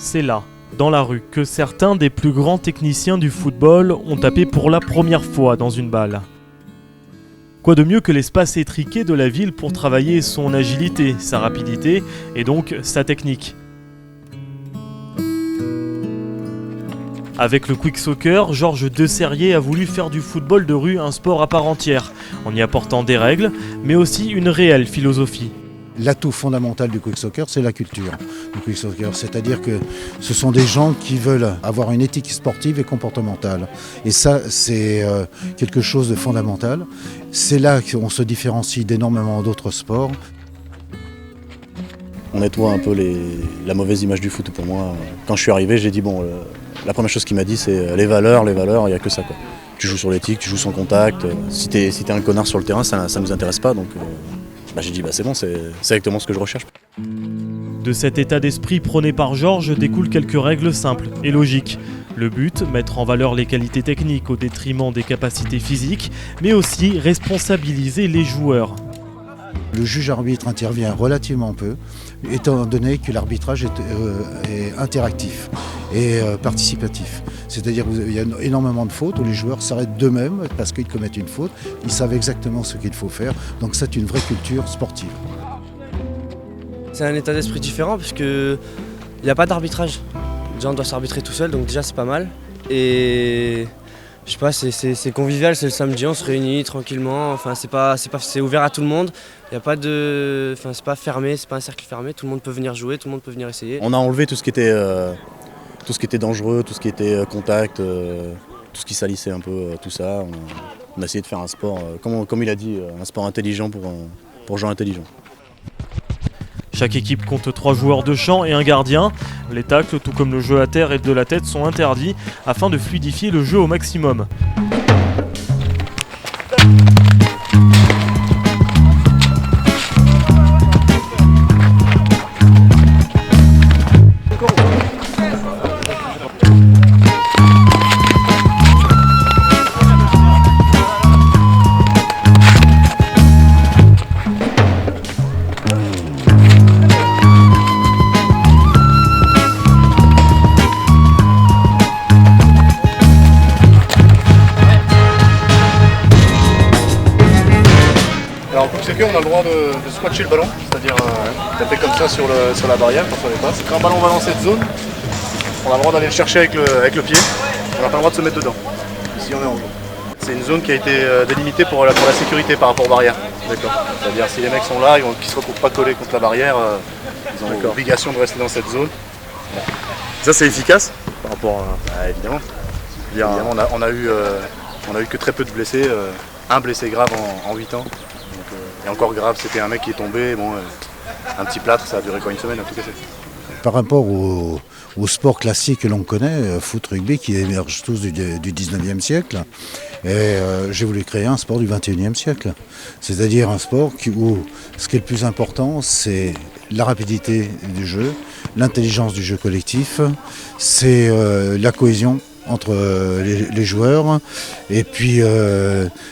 C'est là, dans la rue, que certains des plus grands techniciens du football ont tapé pour la première fois dans une balle. Quoi de mieux que l'espace étriqué de la ville pour travailler son agilité, sa rapidité et donc sa technique. Avec le Quick Soccer, Georges Deserrier a voulu faire du football de rue un sport à part entière, en y apportant des règles, mais aussi une réelle philosophie. L'atout fondamental du Quick Soccer, c'est la culture du Quick Soccer. C'est-à-dire que ce sont des gens qui veulent avoir une éthique sportive et comportementale. Et ça, c'est quelque chose de fondamental. C'est là qu'on se différencie d'énormément d'autres sports. On nettoie un peu la mauvaise image du foot pour moi. Quand je suis arrivé, j'ai dit la première chose qu'il m'a dit, c'est les valeurs, il n'y a que ça, quoi. Tu joues sur l'éthique, tu joues sans contact. Si t'es un connard sur le terrain, ça nous intéresse pas. Donc j'ai dit c'est bon, c'est exactement ce que je recherche. De cet état d'esprit prôné par Georges découlent quelques règles simples et logiques. Le but, mettre en valeur les qualités techniques au détriment des capacités physiques, mais aussi responsabiliser les joueurs. Le juge arbitre intervient relativement peu, étant donné que l'arbitrage est interactif et participatif. C'est-à-dire qu'il y a énormément de fautes où les joueurs s'arrêtent d'eux-mêmes parce qu'ils commettent une faute, ils savent exactement ce qu'il faut faire, donc c'est une vraie culture sportive. C'est un état d'esprit différent parce qu'il n'y a pas d'arbitrage. Déjà on doit s'arbitrer tout seul, donc déjà c'est pas mal. Et je sais pas, c'est convivial, c'est le samedi, on se réunit tranquillement, enfin c'est ouvert à tout le monde. Il y a pas de, enfin c'est pas fermé, c'est pas un cercle fermé, tout le monde peut venir jouer, tout le monde peut venir essayer. On a enlevé tout ce qui était dangereux, tout ce qui était contact, tout ce qui salissait un peu tout ça. On a essayé de faire un sport, comme il a dit, un sport intelligent pour gens intelligents. Chaque équipe compte 3 joueurs de champ et un gardien. Les tacles, tout comme le jeu à terre et de la tête, sont interdits afin de fluidifier le jeu au maximum. Alors en Quick Soccer, on a le droit de squatcher le ballon, c'est-à-dire taper comme ça sur la barrière quand on dépasse. Quand un ballon va dans cette zone, on a le droit d'aller le chercher avec le pied, on n'a pas le droit de se mettre dedans, si on est en jeu. C'est une zone qui a été délimitée pour la sécurité par rapport aux barrières. C'est-à-dire si les mecs sont là, qu'ils ne se retrouvent pas collés contre la barrière, ils ont l'obligation de rester dans cette zone. Ça c'est efficace par rapport à... Évidemment. On a eu que très peu de blessés, un blessé grave en 8 ans. Et encore grave, c'était un mec qui est tombé, un petit plâtre, ça a duré une semaine à tout casser. Par rapport au sport classique que l'on connaît, foot, rugby, qui émergent tous du 19e siècle, et j'ai voulu créer un sport du 21e siècle. C'est-à-dire un sport où ce qui est le plus important, c'est la rapidité du jeu, l'intelligence du jeu collectif, c'est la cohésion entre les joueurs et puis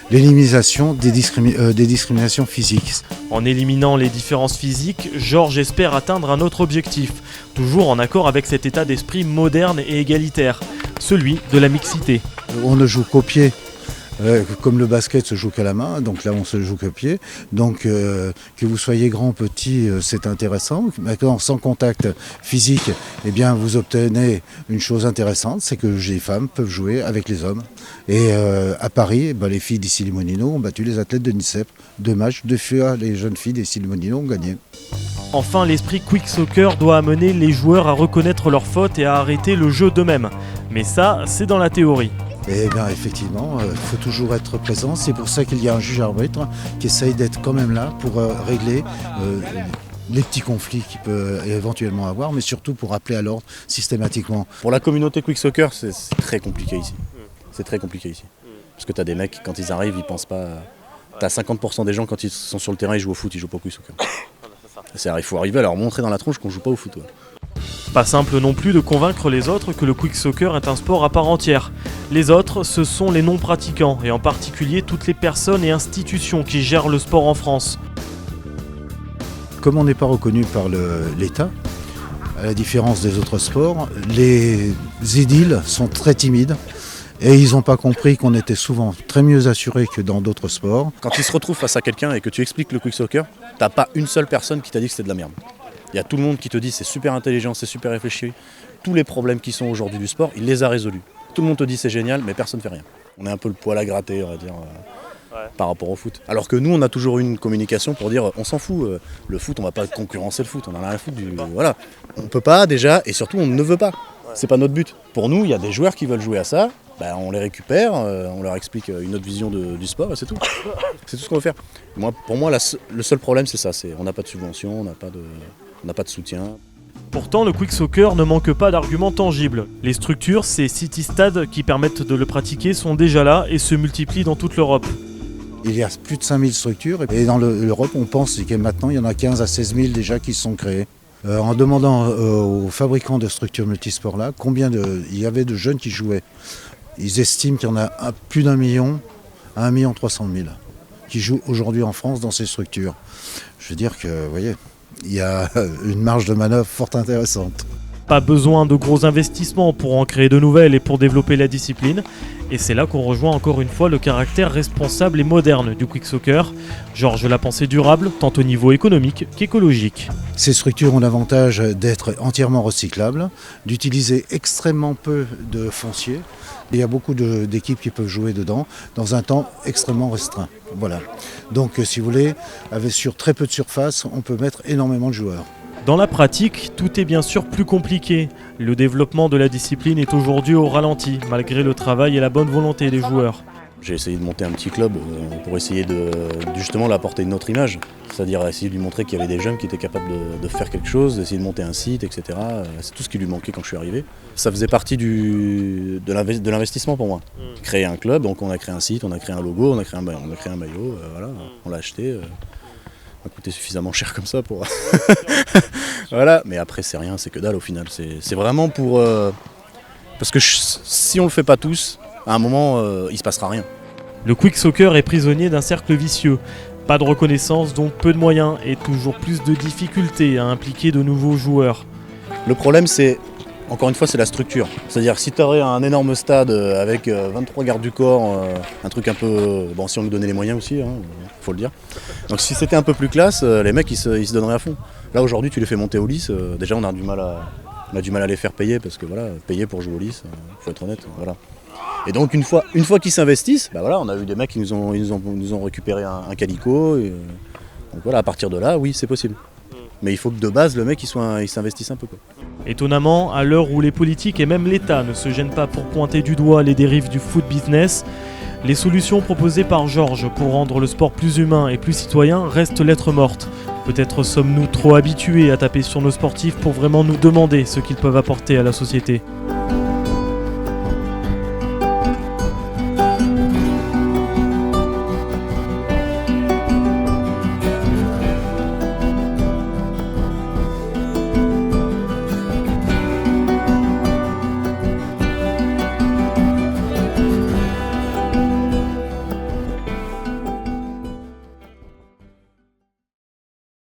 l'élimination des discriminations physiques. En éliminant les différences physiques, Georges espère atteindre un autre objectif, toujours en accord avec cet état d'esprit moderne et égalitaire, celui de la mixité. On ne joue qu'au pied. Comme le basket se joue qu'à la main, donc là on se joue qu'au pied. Donc que vous soyez grand ou petit, c'est intéressant. Maintenant, sans contact physique, eh bien vous obtenez une chose intéressante, c'est que les femmes peuvent jouer avec les hommes. Et à Paris, les filles des Issy-les-Moulineaux ont battu les athlètes de Nicep. 2 matchs, 2 fois les jeunes filles des Issy-les-Moulineaux ont gagné. Enfin, l'esprit Quick Soccer doit amener les joueurs à reconnaître leurs fautes et à arrêter le jeu d'eux-mêmes. Mais ça, c'est dans la théorie. Eh bien effectivement, il faut toujours être présent. C'est pour ça qu'il y a un juge arbitre qui essaye d'être quand même là pour régler les petits conflits qu'il peut éventuellement avoir, mais surtout pour rappeler à l'ordre systématiquement. Pour la communauté Quick Soccer, c'est très compliqué ici. C'est très compliqué ici. Parce que tu as des mecs, quand ils arrivent, ils pensent pas... Tu as 50% des gens, quand ils sont sur le terrain, ils jouent au foot, ils jouent pas au Quick Soccer. Il faut arriver à leur montrer dans la tronche qu'on joue pas au foot. Ouais. Pas simple non plus de convaincre les autres que le Quick Soccer est un sport à part entière. Les autres, ce sont les non-pratiquants, et en particulier toutes les personnes et institutions qui gèrent le sport en France. Comme on n'est pas reconnu par l'État, à la différence des autres sports, les édiles sont très timides et ils n'ont pas compris qu'on était souvent très mieux assurés que dans d'autres sports. Quand ils se retrouvent face à quelqu'un et que tu expliques le quick soccer, t'as pas une seule personne qui t'a dit que c'était de la merde. Il y a tout le monde qui te dit c'est super intelligent, c'est super réfléchi. Tous les problèmes qui sont aujourd'hui du sport, il les a résolus. Tout le monde te dit c'est génial, mais personne ne fait rien. On est un peu le poil à gratter, on va dire, par rapport au foot. Alors que nous, on a toujours eu une communication pour dire on s'en fout, le foot, on va pas concurrencer le foot, on en a rien à foutre du. Voilà. On peut pas déjà, et surtout on ne veut pas. C'est pas notre but. Pour nous, il y a des joueurs qui veulent jouer à ça, ben, on les récupère, on leur explique une autre vision du sport et c'est tout. C'est tout ce qu'on veut faire. Pour moi, le seul problème c'est ça, on n'a pas de subvention, on n'a pas de soutien. Pourtant, le quick soccer ne manque pas d'arguments tangibles. Les structures, ces city-stades qui permettent de le pratiquer, sont déjà là et se multiplient dans toute l'Europe. Il y a plus de 5000 structures et dans l'Europe, on pense que maintenant, il y en a 15 à 16 000 déjà qui sont créées. En demandant aux fabricants de structures multisports là, combien il y avait de jeunes qui jouaient. Ils estiment qu'il y en a plus d'1 million à 1 300 000 qui jouent aujourd'hui en France dans ces structures. Je veux dire que, vous voyez, il y a une marge de manœuvre fort intéressante. Pas besoin de gros investissements pour en créer de nouvelles et pour développer la discipline. Et c'est là qu'on rejoint encore une fois le caractère responsable et moderne du quick soccer. Georges l'a pensée durable, tant au niveau économique qu'écologique. Ces structures ont l'avantage d'être entièrement recyclables, d'utiliser extrêmement peu de foncier. Il y a beaucoup d'équipes qui peuvent jouer dedans dans un temps extrêmement restreint. Voilà. Donc si vous voulez, sur très peu de surface, on peut mettre énormément de joueurs. Dans la pratique, tout est bien sûr plus compliqué. Le développement de la discipline est aujourd'hui au ralenti, malgré le travail et la bonne volonté des joueurs. J'ai essayé de monter un petit club pour essayer de justement d'apporter une autre image. C'est-à-dire essayer de lui montrer qu'il y avait des jeunes qui étaient capables de faire quelque chose, d'essayer de monter un site, etc. C'est tout ce qui lui manquait quand je suis arrivé. Ça faisait partie de l'investissement pour moi. Créer un club, donc on a créé un site, on a créé un logo, on a créé un maillot, voilà, on l'a acheté. Ça a coûté suffisamment cher comme ça pour... Voilà, mais après c'est rien, c'est que dalle au final. C'est vraiment pour... Parce que si on le fait pas tous, à un moment, il se passera rien. Le quick soccer est prisonnier d'un cercle vicieux. Pas de reconnaissance, donc peu de moyens et toujours plus de difficultés à impliquer de nouveaux joueurs. Le problème c'est, encore une fois, c'est la structure. C'est-à-dire si tu aurais un énorme stade avec 23 gardes du corps, un truc un peu... Bon, si on nous donnait les moyens aussi, faut le dire. Donc si c'était un peu plus classe, les mecs ils se donneraient à fond. Là aujourd'hui tu les fais monter au lice, déjà on a du mal à les faire payer parce que voilà, payer pour jouer au lice, faut être honnête, voilà. Et donc une fois qu'ils s'investissent, bah voilà, on a eu des mecs qui nous ont récupéré un calico. Donc voilà, à partir de là, oui, c'est possible. Mais il faut que de base, le mec il s'investisse un peu, quoi. Étonnamment, à l'heure où les politiques et même l'État ne se gênent pas pour pointer du doigt les dérives du foot business, les solutions proposées par Georges pour rendre le sport plus humain et plus citoyen restent lettres mortes. Peut-être sommes-nous trop habitués à taper sur nos sportifs pour vraiment nous demander ce qu'ils peuvent apporter à la société.